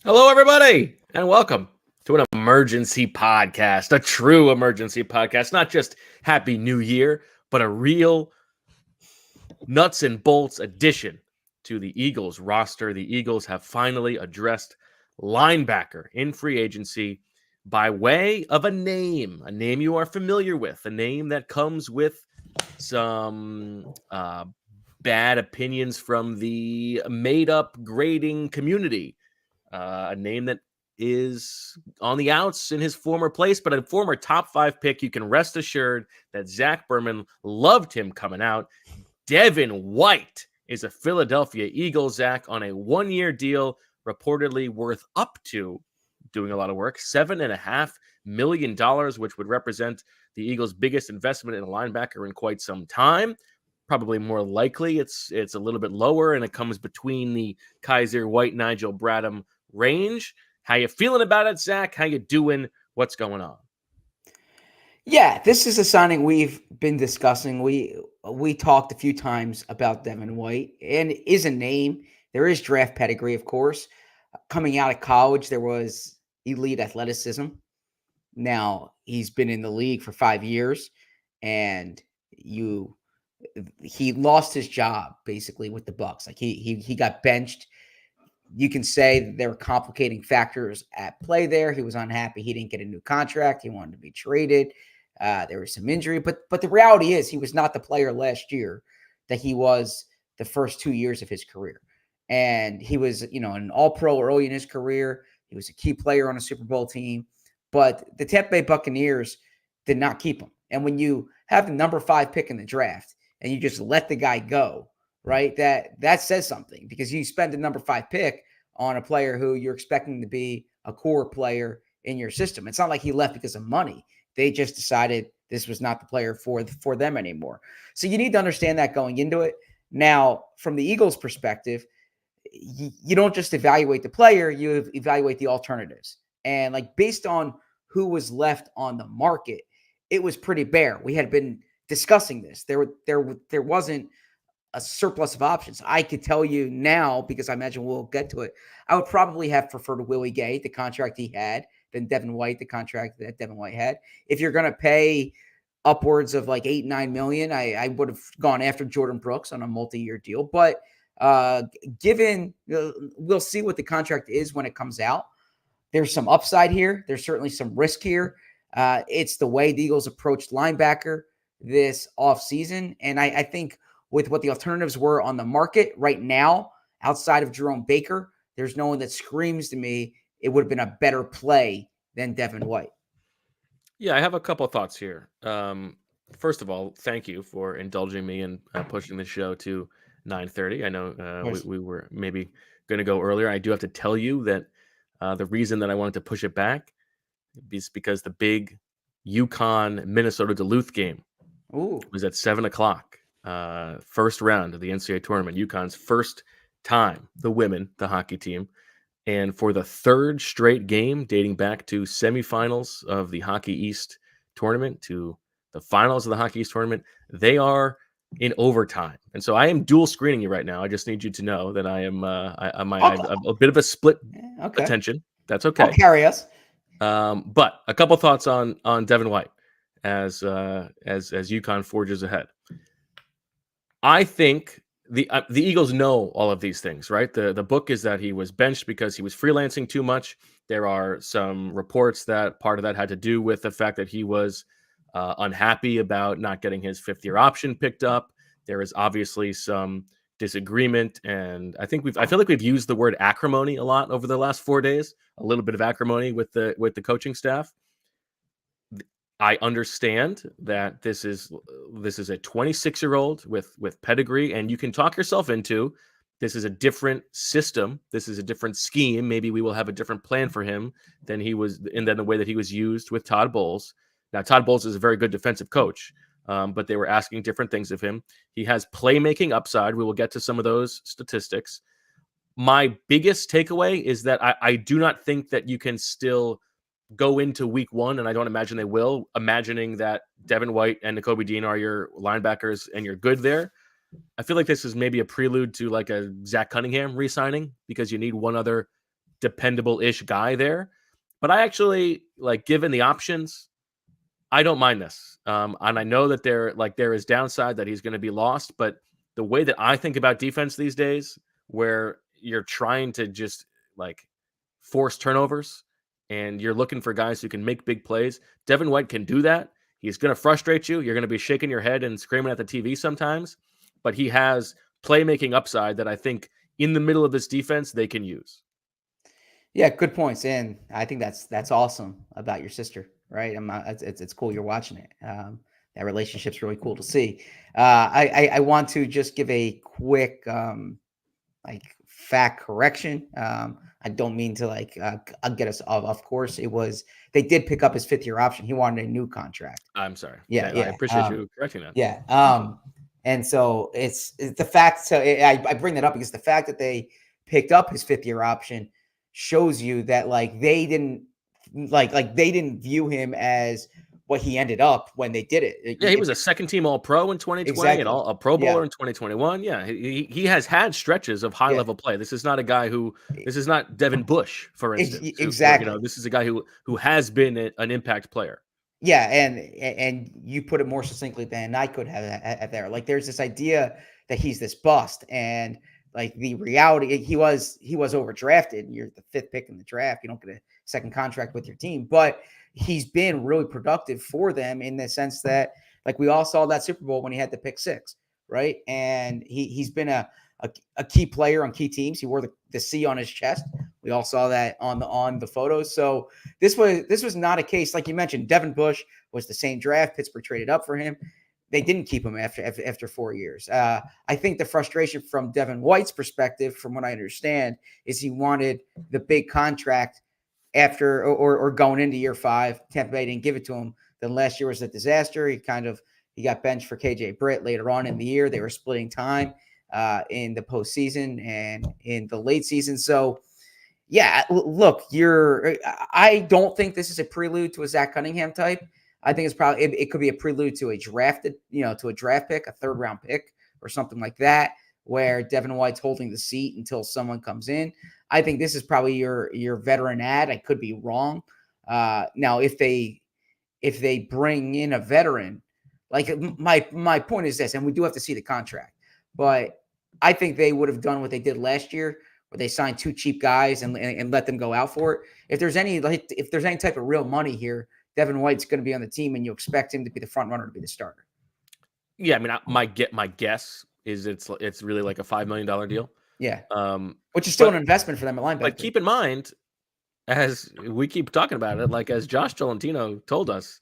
Hello, everybody, and welcome to an emergency podcast, a true emergency podcast. Not just Happy New Year, but a real nuts and bolts addition to the Eagles roster. The Eagles have finally addressed linebacker in free agency by way of a name you are familiar with, a name that comes with some bad opinions from the made-up grading community. A name that is on the outs in his former place, but a former top 5 pick. You can rest assured that Zach Berman loved him coming out. Devin White is a Philadelphia Eagle, Zach, on a 1-year deal, reportedly worth up to, doing a lot of work, $7.5 million, which would represent the Eagles' biggest investment in a linebacker in quite some time. Probably more likely it's a little bit lower, and it comes between the Kaiser, White, Nigel Bradham range. How you feeling about it, Zach? How you doing? What's going on? Yeah, this is a signing we've been discussing. We talked a few times about Devin White, and it is a name. There is draft pedigree, of course. Coming out of college, there was elite athleticism. Now he's been in the league for 5 years, and he lost his job basically with the Bucs. Like he got benched. You can say that there were complicating factors at play there. He was unhappy. He didn't get a new contract. He wanted to be traded. There was some injury, but the reality is he was not the player last year that he was the first 2 years of his career. And he was, an all-pro early in his career. He was a key player on a Super Bowl team, but the Tampa Bay Buccaneers did not keep him. And when you have the number 5 pick in the draft and you just let the guy go, right, that says something, because you spend the number 5 pick on a player who you're expecting to be a core player in your system. It's not like he left because of money. They just decided this was not the player for them anymore. So you need to understand that going into it. Now, from the Eagles' perspective, you don't just evaluate the player, you evaluate the alternatives. And based on who was left on the market, it was pretty bare. We had been discussing this. There wasn't a surplus of options. I could tell you now, because I imagine we'll get to it, I would probably have preferred Willie Gay, the contract he had, than Devin White, the contract that Devin White had. If you're going to pay upwards of like $8-9 million, I would have gone after Jordan Brooks on a multi-year deal. But given, we'll see what the contract is when it comes out. There's some upside here. There's certainly some risk here. It's the way the Eagles approached linebacker this offseason. And I think with what the alternatives were on the market right now, outside of Jerome Baker, there's no one that screams to me it would have been a better play than Devin White. Yeah, I have a couple thoughts here. First of all, thank you for indulging me and pushing the show to 9:30. I know we were maybe going to go earlier. I do have to tell you that the reason that I wanted to push it back is because the big UConn Minnesota Duluth game was at 7:00. First round of the NCAA tournament. UConn's first time, the women, the hockey team. And for the third straight game, dating back to semifinals of the Hockey East tournament to the finals of the Hockey East tournament, they are in overtime. And so I am dual screening you right now. I just need you to know that I am I have a bit of a split attention. That's okay. I'll carry us. But a couple thoughts on Devin White as UConn forges ahead. I think the Eagles know all of these things, right? The book is that he was benched because he was freelancing too much. There are some reports that part of that had to do with the fact that he was unhappy about not getting his 5th-year option picked up. There is obviously some disagreement, and I feel like we've used the word acrimony a lot over the last 4 days. A little bit of acrimony with the coaching staff. I understand that this is a 26-year-old with pedigree, and you can talk yourself into this is a different system. This is a different scheme. Maybe we will have a different plan for him than he was, and then the way that he was used with Todd Bowles. Now, Todd Bowles is a very good defensive coach, but they were asking different things of him. He has playmaking upside. We will get to some of those statistics. My biggest takeaway is that I do not think that you can still go into week 1, and I don't imagine they will, imagining that Devin White and Nakobe Dean are your linebackers and you're good there. I feel like this is maybe a prelude to like a Zach Cunningham re-signing, because you need one other dependable-ish guy there. But I actually, like, given the options, I don't mind this. And I know that there is downside that he's going to be lost, but the way that I think about defense these days, where you're trying to just like force turnovers and you're looking for guys who can make big plays, Devin White can do that. He's going to frustrate you. You're going to be shaking your head and screaming at the TV sometimes, but he has playmaking upside that I think in the middle of this defense they can use. Yeah, good points, and I think that's awesome about your sister, right? It's cool you're watching it. That relationship's really cool to see. I want to just give a quick like fact correction. I don't mean to like get us off. Of course, they did pick up his 5th-year option. He wanted a new contract. I'm sorry. Yeah, I appreciate you correcting that. Yeah. And so it's the fact. So I bring that up because the fact that they picked up his 5th-year option shows you that like they didn't view him as what he ended up when they did it. Yeah, he was a second-team All-Pro in 2020 Exactly. and a Pro Bowler in 2021. Yeah, he has had stretches of high-level play. This is not a guy this is not Devin Bush, for instance. Exactly. This is a guy who has been an impact player. Yeah, and you put it more succinctly than I could have there. Like, there's this idea that he's this bust, and like the reality, he was overdrafted. You're the 5th pick in the draft. You don't get a second contract with your team, but he's been really productive for them in the sense that, like, we all saw that Super Bowl when he had the pick 6, right? And he's been a key player on key teams. He wore the C on his chest. We all saw that on the photos. So this was not a case like you mentioned. Devin Bush was the same draft. Pittsburgh traded up for him. They didn't keep him after 4 years. I think the frustration from Devin White's perspective, from what I understand, is he wanted the big contract after or going into year 5. Tampa Bay didn't give it to him. Then last year was a disaster. He got benched for KJ Britt later on in the year. They were splitting time in the postseason and in the late season. So, yeah, look, I don't think this is a prelude to a Zach Cunningham type. I think it's probably it could be a prelude to a draft pick, a 3rd-round pick or something like that, where Devin White's holding the seat until someone comes in. I think this is probably your veteran ad. I could be wrong. Now, if they bring in a veteran, like my point is this, and we do have to see the contract, but I think they would have done what they did last year, where they signed 2 cheap guys and let them go out for it. If there's any type of real money here, Devin White's going to be on the team, and you expect him to be the front runner to be the starter. Yeah, I mean, my guess is it's really like a $5 million deal. Yeah, which is still an investment for them at linebacker. But keep in mind, as we keep talking about it, like as Josh Tolentino told us,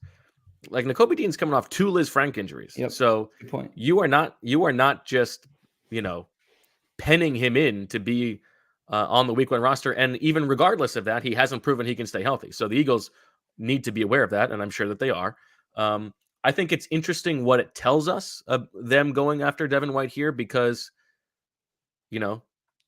like Nakobe Dean's coming off 2 Liz Frank injuries. Yep. So good point. You are not just penning him in to be on the week 1 roster, and even regardless of that, he hasn't proven he can stay healthy. So the Eagles need to be aware of that, and I'm sure that they are. I think it's interesting what it tells us of them going after Devin White here, because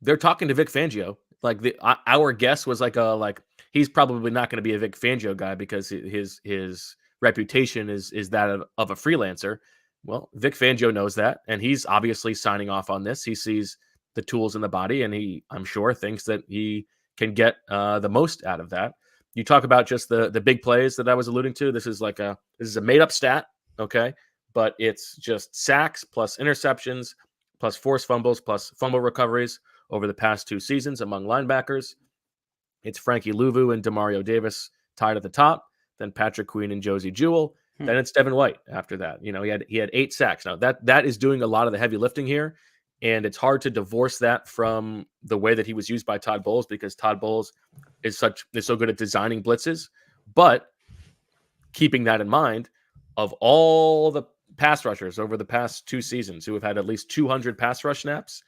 they're talking to Vic Fangio. Like our guess was like he's probably not going to be a Vic Fangio guy because his reputation is that of a freelancer. Well, Vic Fangio knows that, and he's obviously signing off on this. He sees the tools in the body, and I'm sure, thinks that he can get the most out of that. You talk about just the big plays that I was alluding to. This is a made up stat, okay? But it's just sacks plus interceptions plus forced fumbles plus fumble recoveries over the past 2 seasons among linebackers. It's Frankie Louvu and Demario Davis tied at the top, then Patrick Queen and Josie Jewell. Then it's Devin White after that. He had 8 sacks. Now that is doing a lot of the heavy lifting here, and it's hard to divorce that from the way that he was used by Todd Bowles, because Todd Bowles is so good at designing blitzes. But keeping that in mind, of all the pass rushers over the past 2 seasons who have had at least 200 pass rush snaps,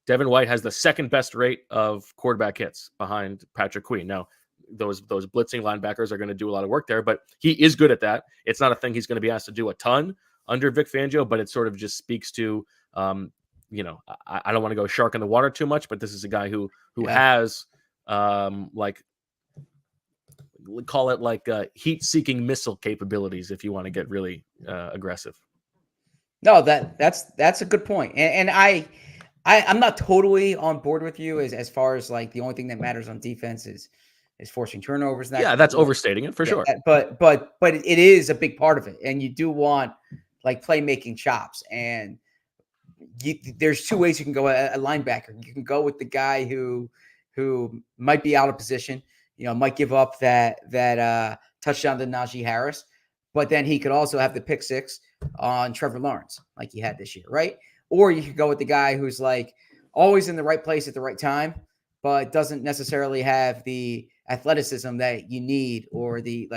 Devin White has the 2nd best rate of quarterback hits behind Patrick Queen. Now, those blitzing linebackers are going to do a lot of work there, but he is good at that. It's not a thing he's going to be asked to do a ton under Vic Fangio, but it sort of just speaks to, I don't want to go shark in the water too much, but this is a guy who has call it like heat-seeking missile capabilities, if you want to get really aggressive. No, that's a good point, and I I'm not totally on board with you as far as like the only thing that matters on defense is forcing turnovers. And Yeah, that, that's overstating it for yeah, sure. but it is a big part of it, and you do want like playmaking chops. And there's two ways you can go a linebacker. You can go with the guy who might be out of position, might give up that touchdown to Najee Harris, but then he could also have the pick six on Trevor Lawrence like he had this year, right? Or you could go with the guy who's like always in the right place at the right time, but doesn't necessarily have the athleticism that you need, or the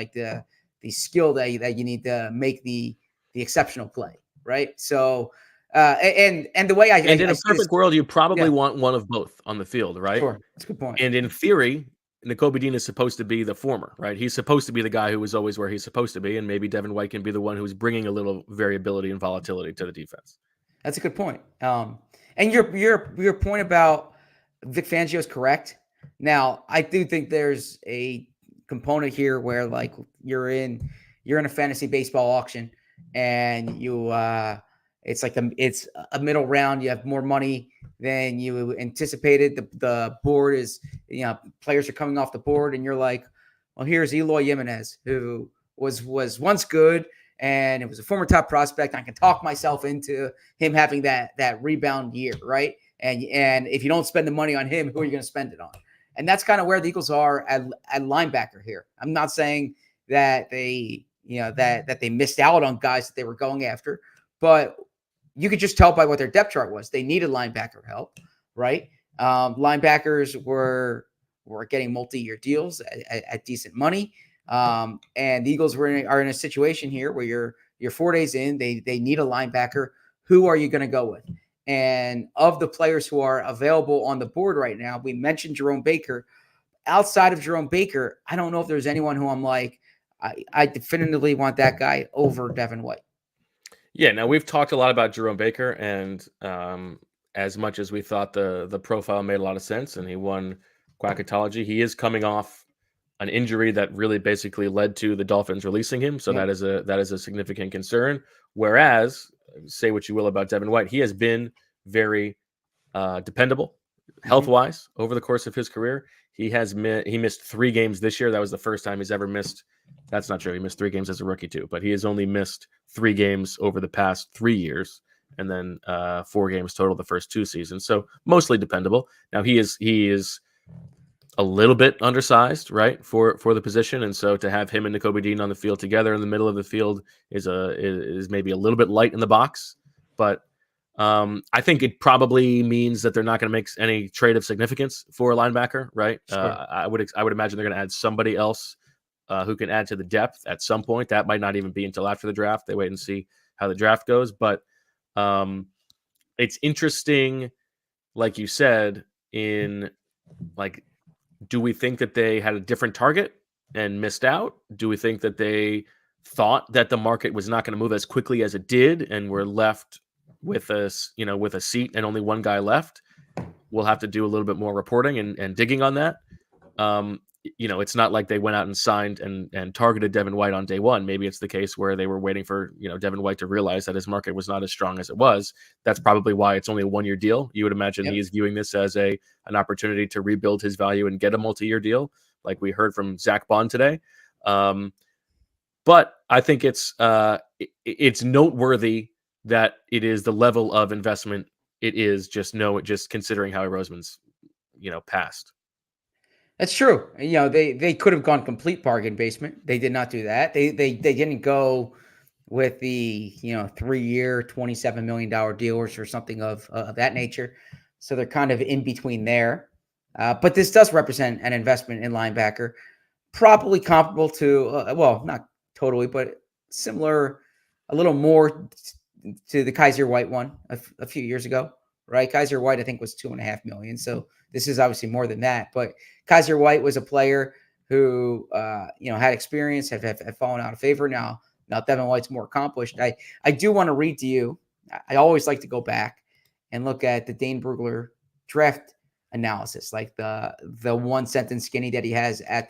skill that you need to make the exceptional play, right? So and the way And in I a see this, perfect world, you probably yeah, want one of both on the field, right? sure, that's a good point. And in theory, Nakobe Dean is supposed to be the former, right? He's supposed to be the guy who is always where he's supposed to be, and maybe Devin White can be the one who's bringing a little variability and volatility to the defense. That's a good point. And your point about Vic Fangio is correct. Now, I do think there's a component here where like you're in a fantasy baseball auction, and it's like it's a middle round. You have more money than you anticipated. The board is, players are coming off the board, and you're like, well, here's Eloy Jimenez, who was once good, and it was a former top prospect. I can talk myself into him having that rebound year, right? And if you don't spend the money on him, who are you going to spend it on? And that's kind of where the Eagles are at linebacker here. I'm not saying that they, that they missed out on guys that they were going after, but you could just tell by what their depth chart was. They needed linebacker help, right? Linebackers were getting multi-year deals at decent money. And the Eagles are in a situation here where you're 4 days in, they need a linebacker. Who are you going to go with? And of the players who are available on the board right now, we mentioned Jerome Baker. Outside of Jerome Baker, I don't know if there's anyone who I'm like, I definitively want that guy over Devin White. Yeah, now we've talked a lot about Jerome Baker, and as much as we thought the profile made a lot of sense, and he won Quackatology, he is coming off an injury that really basically led to the Dolphins releasing him. So Yeah. that is a significant concern. Whereas, say what you will about Devin White, he has been very dependable health wise over the course of his career. He missed 3 games this year. That was the first time he's ever missed. That's not true. He missed 3 games as a rookie too, but he has only missed 3 games over the past 3 years, and then 4 games total the first 2 seasons. So mostly dependable. Now he is a little bit undersized, right, for the position, and so to have him and Nakobe Dean on the field together in the middle of the field is maybe a little bit light in the box. But I think it probably means that they're not going to make any trade of significance for a linebacker, right? Sure. I would imagine they're going to add somebody else who can add to the depth at some point. That might not even be until after the draft. They wait and see how the draft goes. But it's interesting, like you said, in like, do we think that they had a different target and missed out? Do we think that they thought that the market was not going to move as quickly as it did and were left with with a seat and only one guy left? We'll have to do a little bit more reporting and digging on that. It's not like they went out and signed and targeted Devin White on day one. Maybe it's the case where they were waiting for, Devin White to realize that his market was not as strong as it was. That's probably why it's only a 1-year deal. You would imagine he is viewing this as an opportunity to rebuild his value and get a multi-year deal, like we heard from Zach Bond today. But I think it's noteworthy that it is the level of investment it is, just considering Howie Roseman's, past. That's true. They could have gone complete bargain basement. They did not do that. They didn't go with the 3-year, $27 million deals or something of that nature. So they're kind of in between there. But this does represent an investment in linebacker, probably comparable to not totally, but similar, a little more to the Kaiser White one a few years ago, right? Kaiser White, I think, was $2.5 million. So this is obviously more than that. But Kaiser White was a player who, had experience, have fallen out of favor. Now Devin White's more accomplished. I do want to read to you. I always like to go back and look at the Dane Brugler draft analysis, like the 1-sentence skinny that he has at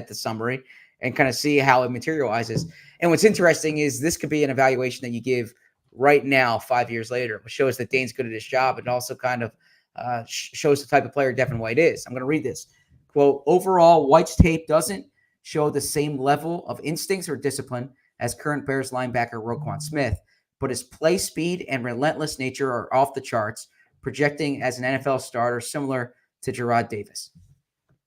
the summary, and kind of see how it materializes. And what's interesting is this could be an evaluation that you give right now, 5 years later, which shows that Dane's good at his job, and also kind of shows the type of player Devin White is. I'm going to read this quote. Overall, White's tape doesn't show the same level of instincts or discipline as current Bears linebacker Roquan Smith, but his play speed and relentless nature are off the charts, projecting as an NFL starter similar to Gerard Davis.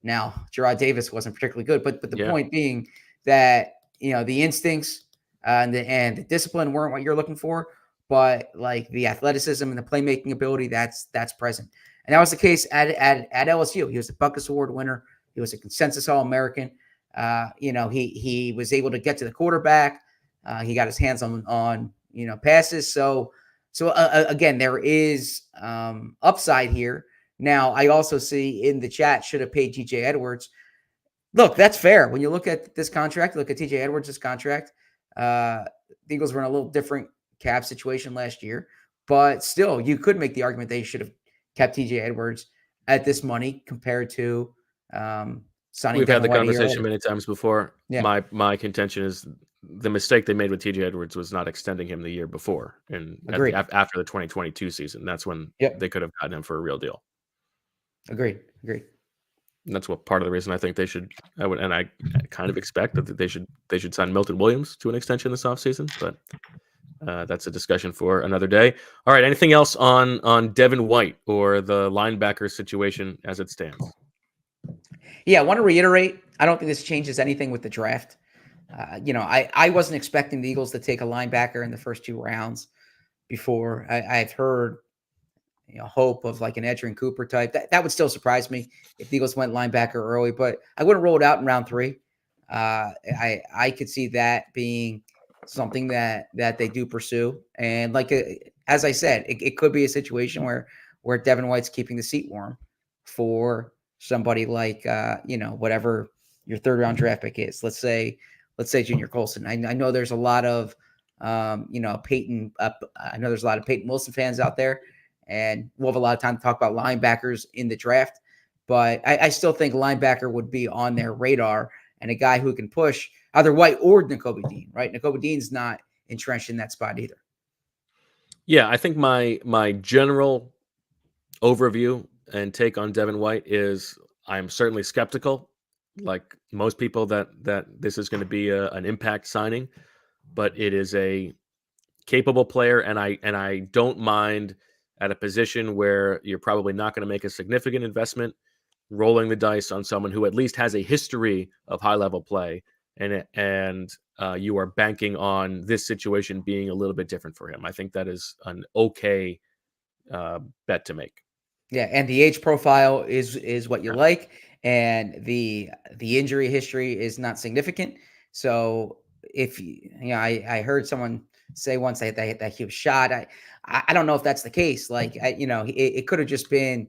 Now, Gerard Davis wasn't particularly good, but the point being that, the instincts and the discipline weren't what you're looking for, but like the athleticism and the playmaking ability, that's present. And that was the case at LSU. He was a Bucs Award winner. He was a consensus All-American. He was able to get to the quarterback. He got his hands on passes. So again, there is upside here. Now, I also see in the chat, should have paid TJ Edwards. Look, that's fair. When you look at this contract, look at TJ Edwards' contract. The Eagles were in a little different cap situation last year, but still, you could make the argument they should have kept TJ Edwards at this money compared to signing. We've had the conversation many times before. Yeah. My contention is the mistake they made with TJ Edwards was not extending him the year before, and after the 2022 season. That's when they could have gotten him for a real deal. Agreed. And that's what part of the reason I think they should. I kind of expect that they should sign Milton Williams to an extension this offseason, but that's a discussion for another day. All right, anything else on Devin White or the linebacker situation as it stands? Yeah, I want to reiterate, I don't think this changes anything with the draft. I wasn't expecting the Eagles to take a linebacker in the first 2 rounds before. I've heard hope of like an Edgerrin Cooper type. That would still surprise me if the Eagles went linebacker early, but I wouldn't roll it out in round 3. I could see that being something that they do pursue. And like, as I said, it could be a situation where Devin White's keeping the seat warm for somebody like, whatever your 3rd round draft pick is. Let's say Junior Colson. I know there's a lot of, Peyton. I know there's a lot of Peyton Wilson fans out there, and we'll have a lot of time to talk about linebackers in the draft. But I still think linebacker would be on their radar, and a guy who can push either White or Nakobe Dean, right? Nakobe Dean's not entrenched in that spot either. Yeah, I think my general overview and take on Devin White is I'm certainly skeptical, like most people, that this is going to be an impact signing, but it is a capable player, and I don't mind at a position where you're probably not going to make a significant investment, rolling the dice on someone who at least has a history of high-level play, and you are banking on this situation being a little bit different for him. I think that is an okay bet to make. Yeah, and the age profile is what you like, and the injury history is not significant. So if I heard someone say once that he was shot. I don't know if that's the case. Like, it could have just been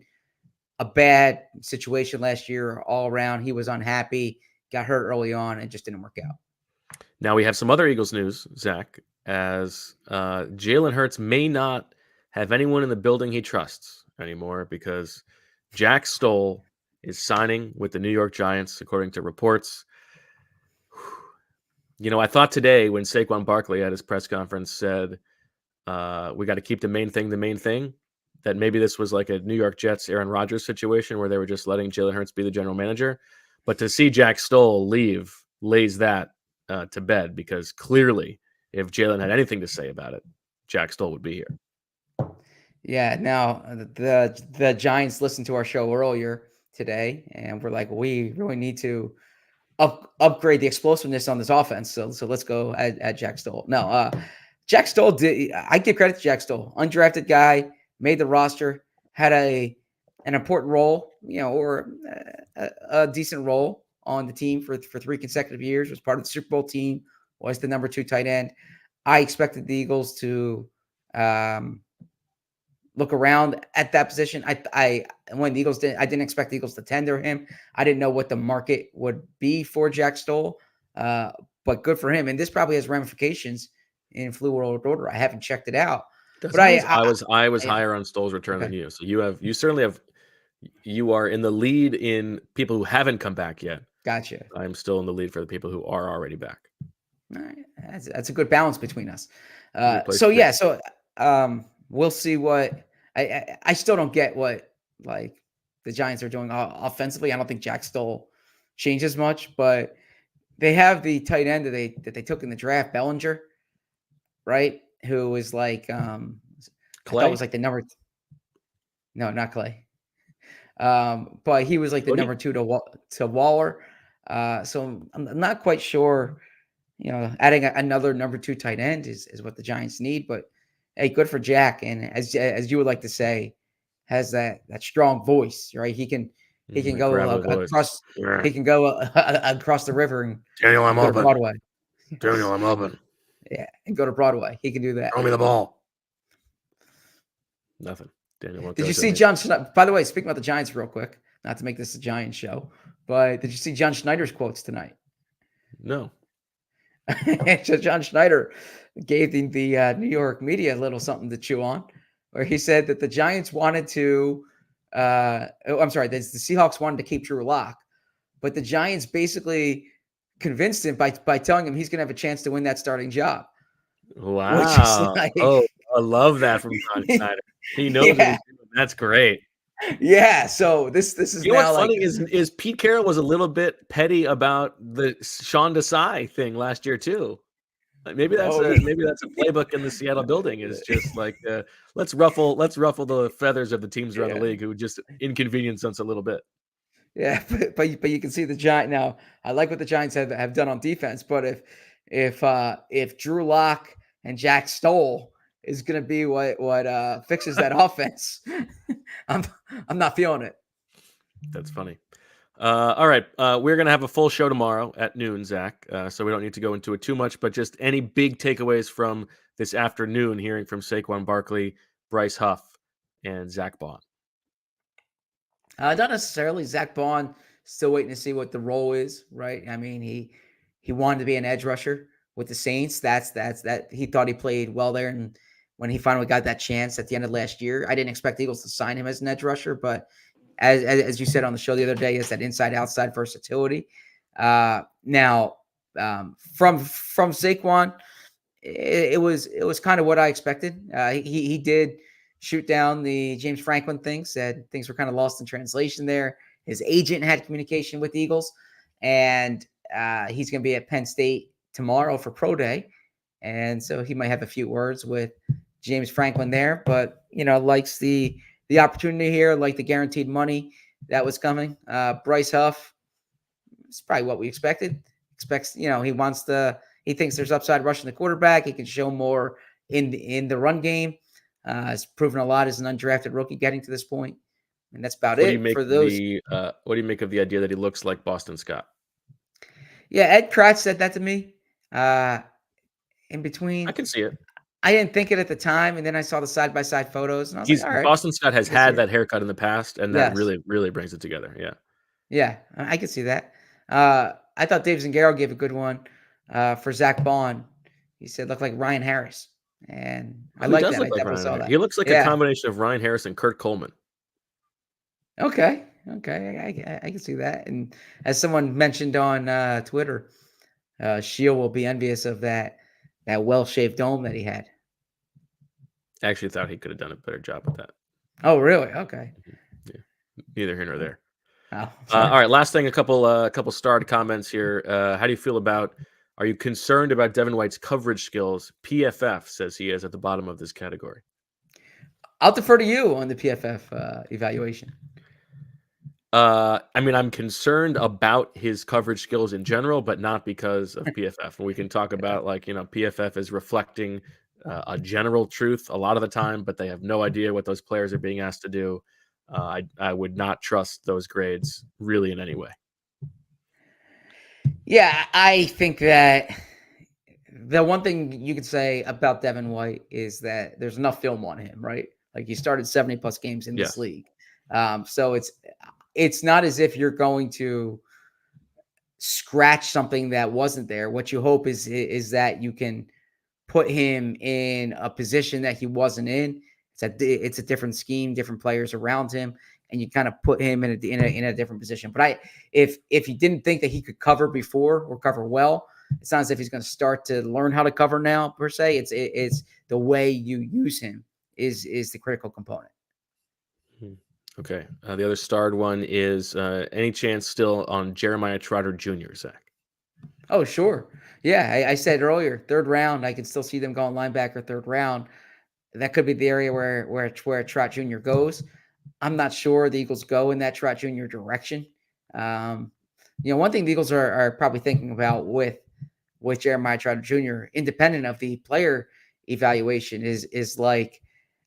a bad situation last year all around. He was unhappy, got hurt early on, and just didn't work out. Now we have some other Eagles news, Zach, as Jalen Hurts may not have anyone in the building he trusts anymore because Jack Stoll is signing with the New York Giants, according to reports. I thought today when Saquon Barkley at his press conference said, we got to keep the main thing, that maybe this was like a New York Jets Aaron Rodgers situation where they were just letting Jalen Hurts be the general manager. But to see Jack Stoll leave lays that to bed, because clearly if Jalen had anything to say about it, Jack Stoll would be here. Yeah. Now the Giants listened to our show earlier today, and we're like, we really need to upgrade the explosiveness on this offense. So let's go at Jack Stoll. No, Jack Stoll I give credit to Jack Stoll, undrafted guy, made the roster, had an important role, or a decent role on the team for 3 consecutive years, was part of the Super Bowl team, was the number 2 tight end. I expected the Eagles to look around at that position. When the Eagles I didn't expect the Eagles to tender him. I didn't know what the market would be for Jack Stoll, but good for him. And this probably has ramifications in Flu World Order. I haven't checked it out. But I was higher on Stoll's return than you. So you certainly have. You are in the lead in people who haven't come back yet. Gotcha. I'm still in the lead for the people who are already back. All right. That's a good balance between us. Good place So to be. yeah, so we'll see what I still don't get what like the Giants are doing offensively. I don't think Jack Stoll changes much, but they have the tight end that they took in the draft, Bellinger, right? Who was like I thought was Clay? like the number. No, not Clay. But he was like the Cody? number two to Waller. So I'm not quite sure. Adding another number two tight end is what the Giants need. But hey, good for Jack, and as you would like to say, has that strong voice, right? He can That go gravel voice. across Yeah. he can go across the river and Daniel, I'm go to open. Broadway. Daniel, I'm open. Yeah, and go to Broadway. He can do that. Throw me the ball. Nothing. Daniel won't Did throw you to see me. John Schneider? By the way, speaking about the Giants, real quick, not to make this a Giants show, but did you see John Schneider's quotes tonight? No. So John Schneider gave the New York media a little something to chew on, where he said that the Giants wanted to, I'm sorry, the Seahawks wanted to keep Drew Lock, but the Giants basically convinced him by telling him he's going to have a chance to win that starting job, which is Wow. like, Oh, I love that from John Schneider. He knows what yeah, he's doing. That's great. yeah. So this is You know what's now like, funny is Pete Carroll was a little bit petty about the Sean Desai thing last year too. Like maybe that's oh a playbook in the Seattle building is just like let's ruffle the feathers of the teams around the yeah. league who just inconvenience us a little bit. Yeah, but you can see the Giant now. I like what the Giants have done on defense, but if Drew Lock and Jack Stoll is going to be what fixes that offense, I'm I'm not feeling it. That's funny. All right, we're gonna have a full show tomorrow at noon, Zach. So we don't need to go into it too much, but just any big takeaways from this afternoon, hearing from Saquon Barkley, Bryce Huff, and Zach Bond. Not necessarily Zach Bond. Still waiting to see what the role is. Right? I mean, he wanted to be an edge rusher with the Saints. That's that. He thought he played well there, and when he finally got that chance at the end of last year, I didn't expect the Eagles to sign him as an edge rusher, but as you said on the show the other day, is that inside outside versatility. Now, from Saquon, it was kind of what I expected. He did shoot down the James Franklin thing, said things were kind of lost in translation there. His agent had communication with the Eagles, and he's going to be at Penn State tomorrow for pro day, and so he might have a few words with James Franklin there. But likes the opportunity here, like the guaranteed money that was coming. Bryce Huff, it's probably what we expected. He thinks there's upside rushing the quarterback. He can show more in the run game. Has proven a lot as an undrafted rookie getting to this point. And that's about What do you it make for of those. what do you make of the idea that he looks like Boston Scott? Yeah, Ed Kratz said that to me. In I between, can see it. I didn't think it at the time, and then I saw the side-by-side photos, and I was like, He's all right, Boston Scott has I can see had it. that haircut in the past, and that Yes. really, really brings it together. Yeah. Yeah, I can see that. I thought Dave Zangaro gave a good one for Zach Bond. He said, look like Ryan Harris. And I He like does that. look I like definitely Ryan saw Harris. that. He looks like a Yeah. combination of Ryan Harris and Kurt Coleman. Okay. I can see that. And as someone mentioned on Twitter, Shield will be envious of that well-shaped dome that he had. I actually thought he could have done a better job with that. Oh, really? Okay. Yeah. Neither here nor there. Oh, All right, last thing, a couple starred comments here. How do you feel about? Are you concerned about Devin White's coverage skills? PFF says he is at the bottom of this category. I'll defer to you on the PFF evaluation. I mean, I'm concerned about his coverage skills in general, but not because of PFF. And we can talk about PFF is reflecting a general truth a lot of the time, but they have no idea what those players are being asked to do. I would not trust those grades really in any way. Yeah, I think that the one thing you could say about Devin White is that there's enough film on him, right? Like he started 70 plus games in this league. So it's not as if you're going to scratch something that wasn't there. What you hope is that you can put him in a position that he wasn't in. It's a different scheme, different players around him, and you kind of put him in a different position. But if you didn't think that he could cover before or cover well, It's not as if he's going to start to learn how to cover now per se. It's the way you use him is the critical component. Okay. The other starred one is any chance still on Jeremiah Trotter Jr., Zach? Oh, sure. Yeah, I said earlier, 3rd round. I can still see them going linebacker 3rd round. That could be the area where Trot Jr. goes. I'm not sure the Eagles go in that Trot Jr. direction. One thing the Eagles are probably thinking about with Jeremiah Trotter Jr., independent of the player evaluation, is like,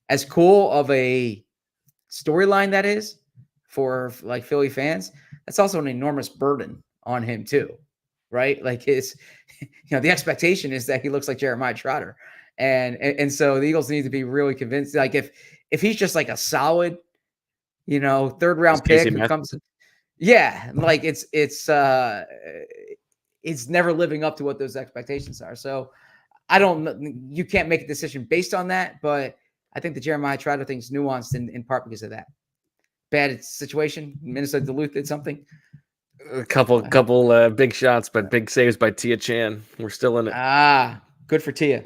as cool of a storyline that is for like Philly fans, that's also an enormous burden on him too, right? Like the expectation is that he looks like Jeremiah Trotter. And so the Eagles need to be really convinced. Like if he's just like a solid, 3rd round pick who comes, like it's never living up to what those expectations are. So you can't make a decision based on that, but I think the Jeremiah Trotter thing's nuanced in part because of that. Bad situation. Minnesota Duluth did something. A couple big shots, but big saves by Tia Chan. We're still in it. Good for Tia.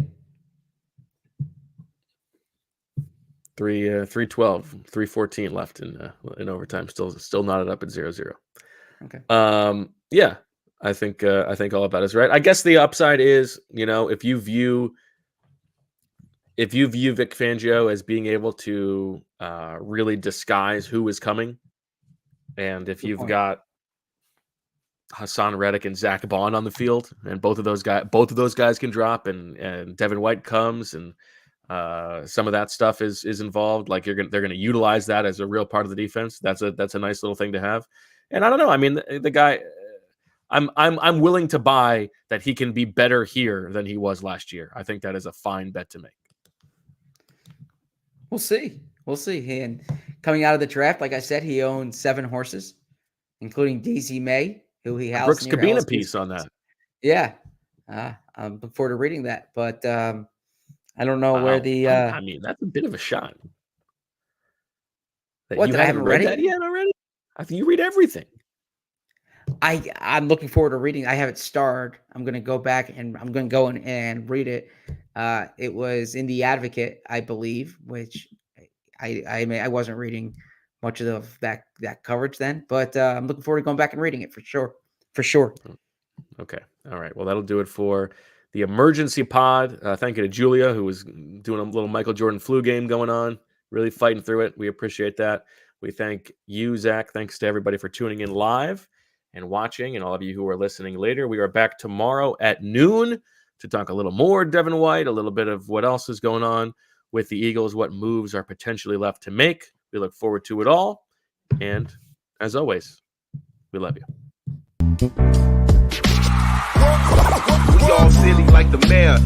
3:12, 3:14 left in overtime. Still knotted up at 0-0. Okay. Yeah, I think all of that is right. I guess the upside is, if you view Vic Fangio as being able to really disguise who is coming, and if you've got Hassan Reddick and Zach Bond on the field, and both of those guys can drop, and Devin White comes, and some of that stuff is involved. Like they're gonna utilize that as a real part of the defense. That's a nice little thing to have. And I don't know. I mean, the guy, I'm willing to buy that he can be better here than he was last year. I think that is a fine bet to make. We'll see. And coming out of the draft, like I said, he owned 7 horses, including Daisy May, who he housed. Brooks Cabina piece on that. Yeah, I'm looking forward to reading that. But I don't know where the. I mean, that's a bit of a shot. What, that I haven't read that yet already? I think you read everything. I'm looking forward to reading. I have it starred. I'm going to go back and I'm going to go and read it. It was in The Advocate, I believe, which I wasn't reading much of that coverage then, but I'm looking forward to going back and reading it for sure. Okay. All right. Well, that'll do it for the emergency pod. Thank you to Julia, who was doing a little Michael Jordan flu game going on, really fighting through it. We appreciate that. We thank you, Zach. Thanks to everybody for tuning in live and watching, and all of you who are listening later. We are back tomorrow at noon to talk a little more Devin White, a little bit of what else is going on with the Eagles, what moves are potentially left to make. We look forward to it all. And as always, we love you. We all silly like the mayor.